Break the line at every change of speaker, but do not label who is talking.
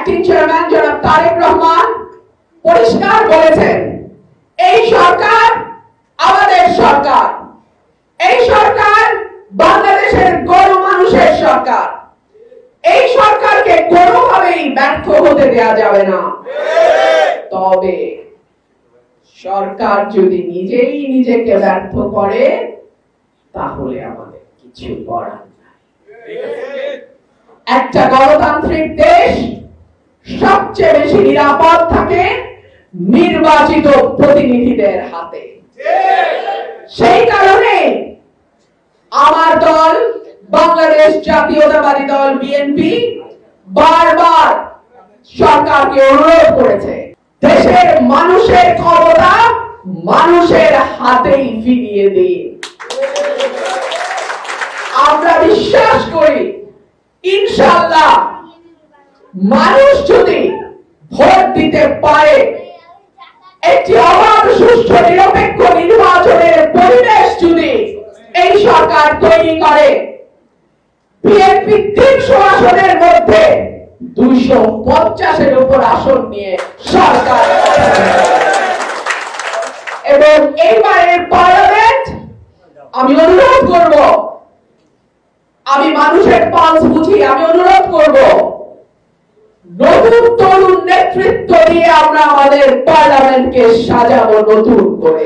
Acting chairman জনাব তারেক রহমান পরিষ্কার বলেছেন, এই সরকার আমাদের সরকার, এই সরকার বাংলাদেশের গণ মানুষের সরকার। এই সরকারকে কোনোভাবেই ব্যর্থ হতে দেওয়া যাবে না। তবে সরকার যদি নিজেই নিজেকে ব্যর্থ করে তাহলে আমাদের কিছু করার নাই। একটা গণতান্ত্রিক দেশ সবচেয়ে বেশি নিরাপদ থাকে নির্বাচিত প্রতিনিধিদের হাতে। সেই কারণে আমার দল বাংলাদেশ জাতীয়তাবাদী দল বিএনপি বারবার সরকারকে অনুরোধ করেছে, দেশের মানুষের ক্ষমতা মানুষের হাতেই ফিরিয়ে দিন। আমরা বিশ্বাস করি ইনশাআল্লাহ মানুষ যদি ভোট দিতে পারে, একটি অবাধ সুষ্ঠু নিরপেক্ষ নির্বাচনের পরিবেশ যদি এই সরকার তৈরি করে, বিএনপি ৩০০ আসনের মধ্যে ২৫০-এর উপর আসন নিয়ে সরকার, এবং এইবারের পার্লামেন্ট আমি অনুরোধ করব, আমি মানুষের পালস বুঝি, আমি অনুরোধ করব নতুন তরুণ নেতৃত্ব দিয়ে আমরা আমাদের পার্লামেন্টকে সাজাবো নতুন করে।